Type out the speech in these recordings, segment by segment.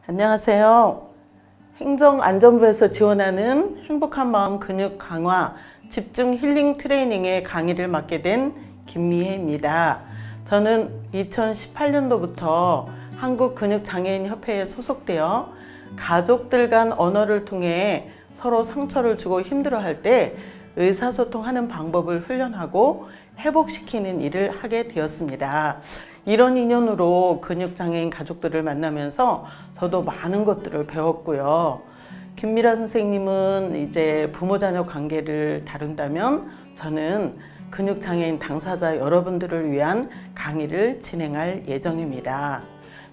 안녕하세요. 행정안전부에서 지원하는 행복한 마음 근육 강화 집중 힐링 트레이닝의 강의를 맡게 된 김미혜입니다. 저는 2018년도부터 한국근육장애인협회에 소속되어 가족들 간 언어를 통해 서로 상처를 주고 힘들어할 때 의사소통하는 방법을 훈련하고 회복시키는 일을 하게 되었습니다. 이런 인연으로 근육장애인 가족들을 만나면서 저도 많은 것들을 배웠고요. 김미라 선생님은 이제 부모-자녀 관계를 다룬다면 저는 근육장애인 당사자 여러분들을 위한 강의를 진행할 예정입니다.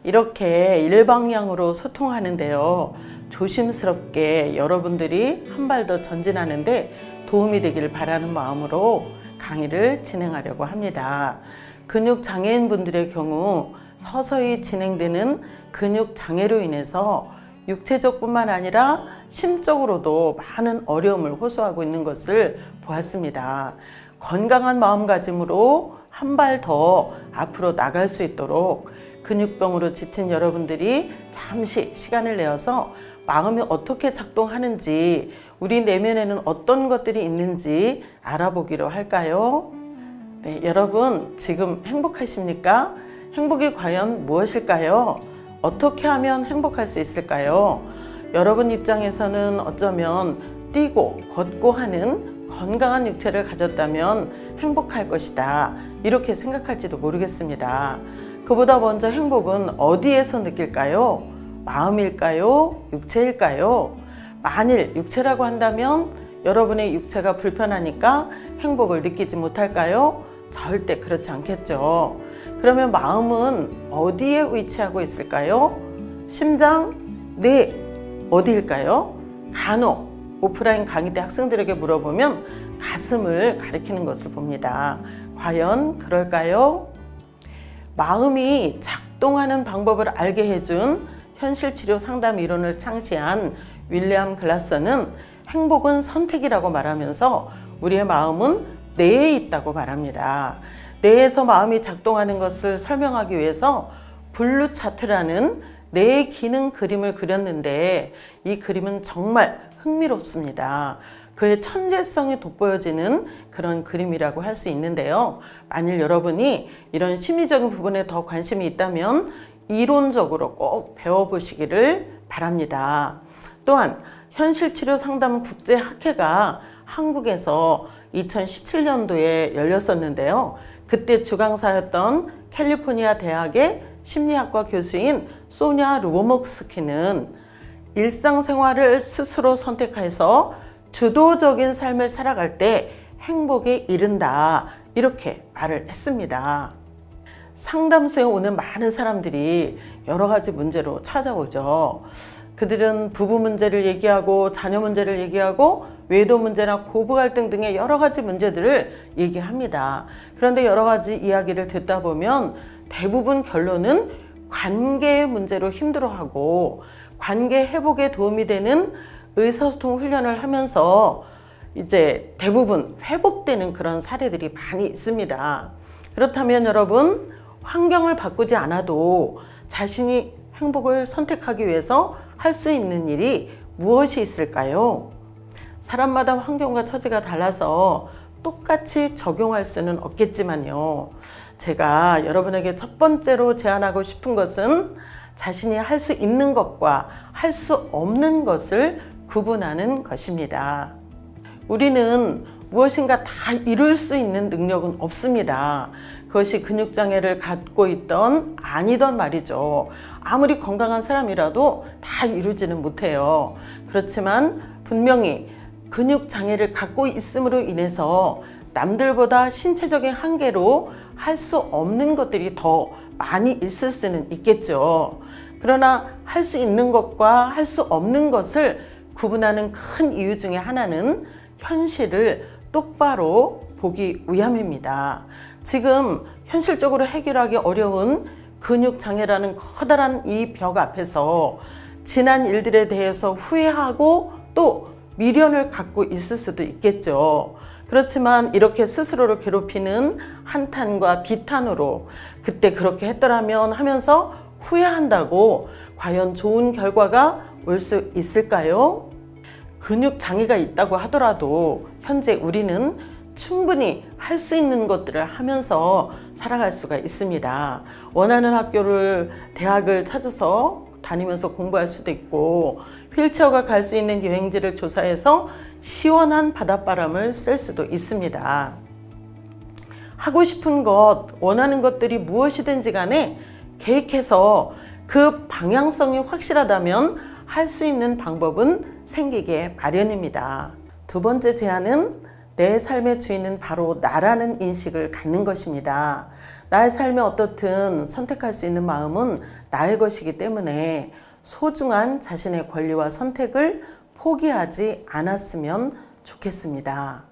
이렇게 일방향으로 소통하는데요. 조심스럽게 여러분들이 한 발 더 전진하는데 도움이 되길 바라는 마음으로 강의를 진행하려고 합니다. 근육장애인 분들의 경우 서서히 진행되는 근육장애로 인해서 육체적 뿐만 아니라 심적으로도 많은 어려움을 호소하고 있는 것을 보았습니다. 건강한 마음가짐으로 한 발 더 앞으로 나갈 수 있도록 근육병으로 지친 여러분들이 잠시 시간을 내어서 마음이 어떻게 작동하는지, 우리 내면에는 어떤 것들이 있는지 알아보기로 할까요? 네, 여러분 지금 행복하십니까? 행복이 과연 무엇일까요? 어떻게 하면 행복할 수 있을까요? 여러분 입장에서는 어쩌면 뛰고 걷고 하는 건강한 육체를 가졌다면 행복할 것이다, 이렇게 생각할지도 모르겠습니다. 그보다 먼저 행복은 어디에서 느낄까요? 마음일까요? 육체일까요? 만일 육체라고 한다면 여러분의 육체가 불편하니까 행복을 느끼지 못할까요? 절대 그렇지 않겠죠. 그러면 마음은 어디에 위치하고 있을까요? 심장, 뇌, 어디일까요? 간혹 오프라인 강의 때 학생들에게 물어보면 가슴을 가리키는 것을 봅니다. 과연 그럴까요? 마음이 작동하는 방법을 알게 해준 현실치료 상담 이론을 창시한 윌리엄 글라서는 행복은 선택이라고 말하면서 우리의 마음은 뇌에 있다고 말합니다. 뇌에서 마음이 작동하는 것을 설명하기 위해서 블루 차트라는 뇌의 기능 그림을 그렸는데 이 그림은 정말 흥미롭습니다. 그의 천재성이 돋보여지는 그런 그림이라고 할 수 있는데요. 만일 여러분이 이런 심리적인 부분에 더 관심이 있다면 이론적으로 꼭 배워보시기를 바랍니다. 또한 현실치료 상담 국제학회가 한국에서 2017년도에 열렸었는데요. 그때 주강사였던 캘리포니아 대학의 심리학과 교수인 소냐 루보목스키는 일상생활을 스스로 선택해서 주도적인 삶을 살아갈 때 행복에 이른다, 이렇게 말을 했습니다. 상담소에 오는 많은 사람들이 여러 가지 문제로 찾아오죠. 그들은 부부 문제를 얘기하고 자녀 문제를 얘기하고 외도 문제나 고부 갈등 등의 여러 가지 문제들을 얘기합니다. 그런데 여러 가지 이야기를 듣다 보면 대부분 결론은 관계의 문제로 힘들어하고 관계 회복에 도움이 되는 의사소통 훈련을 하면서 이제 대부분 회복되는 그런 사례들이 많이 있습니다. 그렇다면 여러분, 환경을 바꾸지 않아도 자신이 행복을 선택하기 위해서 할 수 있는 일이 무엇이 있을까요? 사람마다 환경과 처지가 달라서 똑같이 적용할 수는 없겠지만요. 제가 여러분에게 첫 번째로 제안하고 싶은 것은 자신이 할 수 있는 것과 할 수 없는 것을 구분하는 것입니다. 우리는 무엇인가 다 이룰 수 있는 능력은 없습니다. 그것이 근육장애를 갖고 있던 아니던 말이죠. 아무리 건강한 사람이라도 다 이루지는 못해요. 그렇지만 분명히 근육장애를 갖고 있음으로 인해서 남들보다 신체적인 한계로 할 수 없는 것들이 더 많이 있을 수는 있겠죠. 그러나 할 수 있는 것과 할 수 없는 것을 구분하는 큰 이유 중에 하나는 현실을 똑바로 보기 위함입니다. 지금 현실적으로 해결하기 어려운 근육장애라는 커다란 이 벽 앞에서 지난 일들에 대해서 후회하고 또 미련을 갖고 있을 수도 있겠죠. 그렇지만 이렇게 스스로를 괴롭히는 한탄과 비탄으로 그때 그렇게 했더라면 하면서 후회한다고 과연 좋은 결과가 올 수 있을까요? 근육 장애가 있다고 하더라도 현재 우리는 충분히 할 수 있는 것들을 하면서 살아갈 수가 있습니다. 원하는 학교를, 대학을 찾아서 다니면서 공부할 수도 있고, 휠체어가 갈 수 있는 여행지를 조사해서 시원한 바닷바람을 쐴 수도 있습니다. 하고 싶은 것, 원하는 것들이 무엇이든지 간에 계획해서 그 방향성이 확실하다면 할 수 있는 방법은 생기게 마련입니다. 두 번째 제안은 내 삶의 주인은 바로 나라는 인식을 갖는 것입니다. 나의 삶이 어떻든 선택할 수 있는 마음은 나의 것이기 때문에 소중한 자신의 권리와 선택을 포기하지 않았으면 좋겠습니다.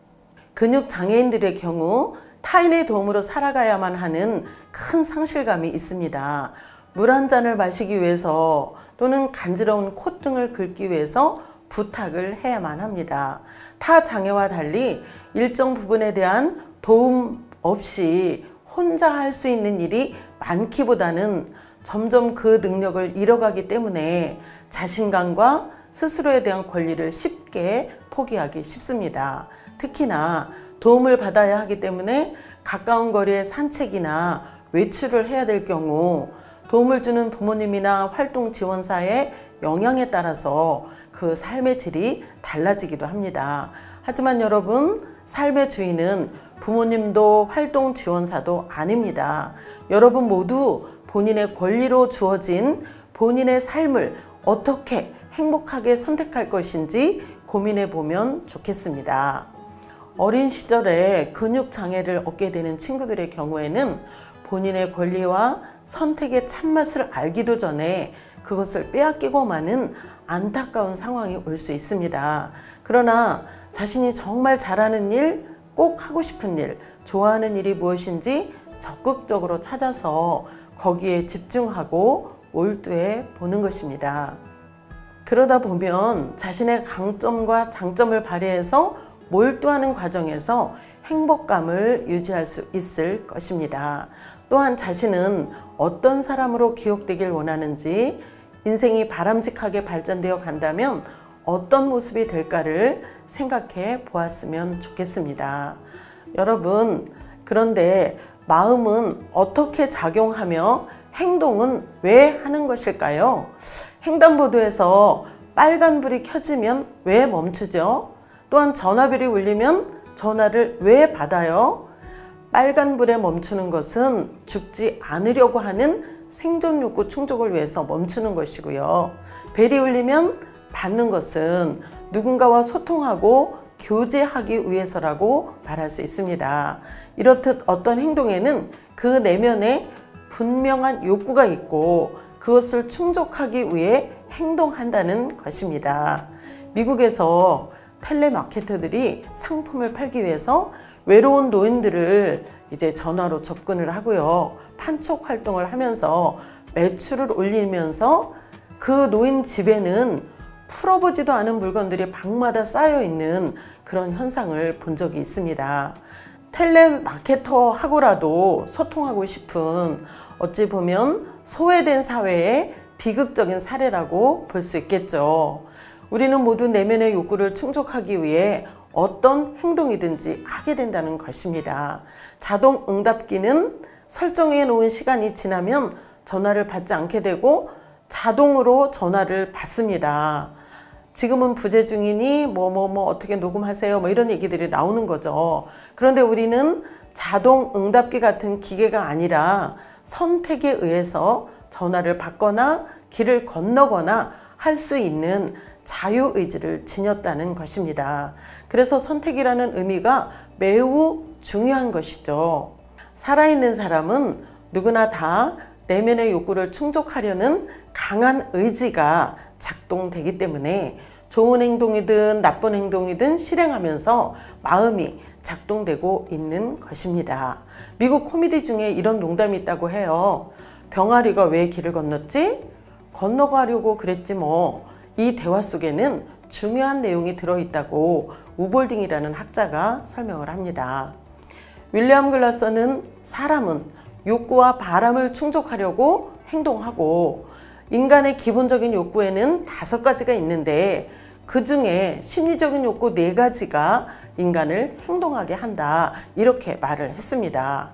근육 장애인들의 경우 타인의 도움으로 살아가야만 하는 큰 상실감이 있습니다. 물 한 잔을 마시기 위해서 또는 간지러운 콧등을 긁기 위해서 부탁을 해야만 합니다. 타 장애와 달리 일정 부분에 대한 도움 없이 혼자 할 수 있는 일이 많기보다는 점점 그 능력을 잃어가기 때문에 자신감과 스스로에 대한 권리를 쉽게 포기하기 쉽습니다. 특히나 도움을 받아야 하기 때문에 가까운 거리의 산책이나 외출을 해야 될 경우 도움을 주는 부모님이나 활동 지원사의 영향에 따라서 그 삶의 질이 달라지기도 합니다. 하지만 여러분, 삶의 주인은 부모님도 활동 지원사도 아닙니다. 여러분 모두 본인의 권리로 주어진 본인의 삶을 어떻게 행복하게 선택할 것인지 고민해 보면 좋겠습니다. 어린 시절에 근육 장애를 얻게 되는 친구들의 경우에는 본인의 권리와 선택의 참맛을 알기도 전에 그것을 빼앗기고 마는 안타까운 상황이 올 수 있습니다. 그러나 자신이 정말 잘하는 일, 꼭 하고 싶은 일, 좋아하는 일이 무엇인지 적극적으로 찾아서 거기에 집중하고 몰두해 보는 것입니다. 그러다 보면 자신의 강점과 장점을 발휘해서 몰두하는 과정에서 행복감을 유지할 수 있을 것입니다. 또한 자신은 어떤 사람으로 기억되길 원하는지, 인생이 바람직하게 발전되어 간다면 어떤 모습이 될까를 생각해 보았으면 좋겠습니다. 여러분, 그런데 마음은 어떻게 작용하며 행동은 왜 하는 것일까요? 횡단보도에서 빨간불이 켜지면 왜 멈추죠? 또한 전화벨이 울리면 전화를 왜 받아요? 빨간불에 멈추는 것은 죽지 않으려고 하는 생존 욕구 충족을 위해서 멈추는 것이고요. 벨이 울리면 받는 것은 누군가와 소통하고 교제하기 위해서라고 말할 수 있습니다. 이렇듯 어떤 행동에는 그 내면에 분명한 욕구가 있고 그것을 충족하기 위해 행동한다는 것입니다. 미국에서 텔레마케터들이 상품을 팔기 위해서 외로운 노인들을 이제 전화로 접근을 하고요. 판촉 활동을 하면서 매출을 올리면서 그 노인 집에는 풀어보지도 않은 물건들이 방마다 쌓여 있는 그런 현상을 본 적이 있습니다. 텔레마케터하고라도 소통하고 싶은, 어찌 보면 소외된 사회의 비극적인 사례라고 볼 수 있겠죠. 우리는 모두 내면의 욕구를 충족하기 위해 어떤 행동이든지 하게 된다는 것입니다. 자동 응답기는 설정해 놓은 시간이 지나면 전화를 받지 않게 되고 자동으로 전화를 받습니다. 지금은 부재 중이니 어떻게 녹음하세요 이런 얘기들이 나오는 거죠. 그런데 우리는 자동 응답기 같은 기계가 아니라 선택에 의해서 전화를 받거나 길을 건너거나 할 수 있는 자유의지를 지녔다는 것입니다. 그래서 선택이라는 의미가 매우 중요한 것이죠. 살아있는 사람은 누구나 다 내면의 욕구를 충족하려는 강한 의지가 작동되기 때문에 좋은 행동이든 나쁜 행동이든 실행하면서 마음이 작동되고 있는 것입니다. 미국 코미디 중에 이런 농담이 있다고 해요. 병아리가 왜 길을 건넜지? 건너가려고 그랬지 뭐. 이 대화 속에는 중요한 내용이 들어있다고 우볼딩이라는 학자가 설명을 합니다. 윌리엄 글라서는 사람은 욕구와 바람을 충족하려고 행동하고 인간의 기본적인 욕구에는 5가지가 있는데 그 중에 심리적인 욕구 4가지가 인간을 행동하게 한다. 이렇게 말을 했습니다.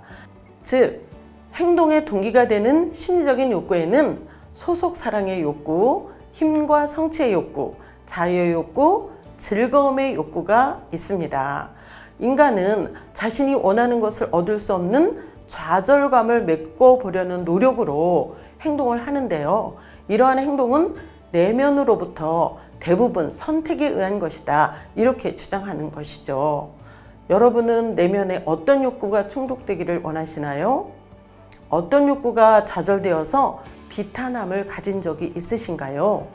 즉, 행동의 동기가 되는 심리적인 욕구에는 소속 사랑의 욕구, 힘과 성취의 욕구, 자유의 욕구, 즐거움의 욕구가 있습니다. 인간은 자신이 원하는 것을 얻을 수 없는 좌절감을 메꿔보려는 노력으로 행동을 하는데요. 이러한 행동은 내면으로부터 대부분 선택에 의한 것이다. 이렇게 주장하는 것이죠. 여러분은 내면에 어떤 욕구가 충족되기를 원하시나요? 어떤 욕구가 좌절되어서 비탄함을 가진 적이 있으신가요?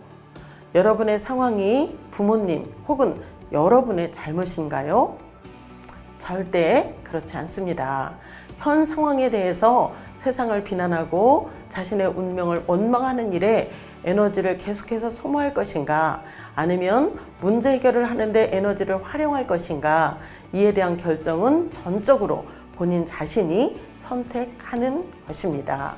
여러분의 상황이 부모님 혹은 여러분의 잘못인가요? 절대 그렇지 않습니다. 현 상황에 대해서 세상을 비난하고 자신의 운명을 원망하는 일에 에너지를 계속해서 소모할 것인가, 아니면 문제 해결을 하는데 에너지를 활용할 것인가, 이에 대한 결정은 전적으로 본인 자신이 선택하는 것입니다.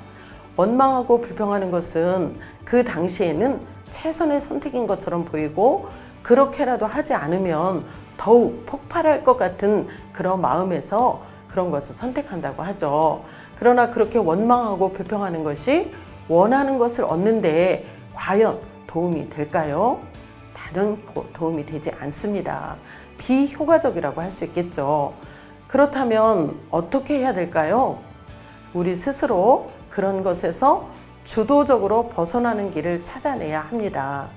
원망하고 불평하는 것은 그 당시에는 최선의 선택인 것처럼 보이고, 그렇게라도 하지 않으면 더욱 폭발할 것 같은 그런 마음에서 그런 것을 선택한다고 하죠. 그러나 그렇게 원망하고 불평하는 것이 원하는 것을 얻는데 과연 도움이 될까요? 단연코 도움이 되지 않습니다. 비효과적이라고 할 수 있겠죠. 그렇다면 어떻게 해야 될까요? 우리 스스로 그런 것에서 주도적으로 벗어나는 길을 찾아내야 합니다.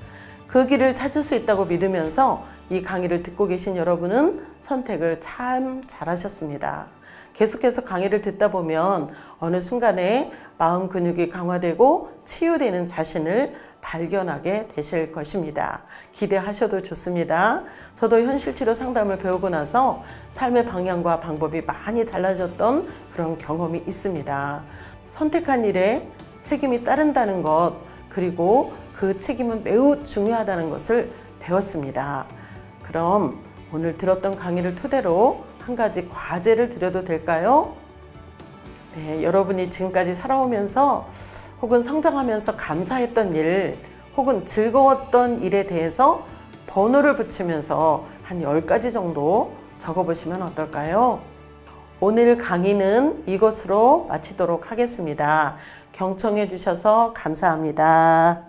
그 길을 찾을 수 있다고 믿으면서 이 강의를 듣고 계신 여러분은 선택을 참 잘하셨습니다. 계속해서 강의를 듣다 보면 어느 순간에 마음 근육이 강화되고 치유되는 자신을 발견하게 되실 것입니다. 기대하셔도 좋습니다. 저도 현실치료 상담을 배우고 나서 삶의 방향과 방법이 많이 달라졌던 그런 경험이 있습니다. 선택한 일에 책임이 따른다는 것, 그리고 그 책임은 매우 중요하다는 것을 배웠습니다. 그럼 오늘 들었던 강의를 토대로 한 가지 과제를 드려도 될까요? 네, 여러분이 지금까지 살아오면서 혹은 성장하면서 감사했던 일, 혹은 즐거웠던 일에 대해서 번호를 붙이면서 한 10가지 정도 적어보시면 어떨까요? 오늘 강의는 이것으로 마치도록 하겠습니다. 경청해 주셔서 감사합니다.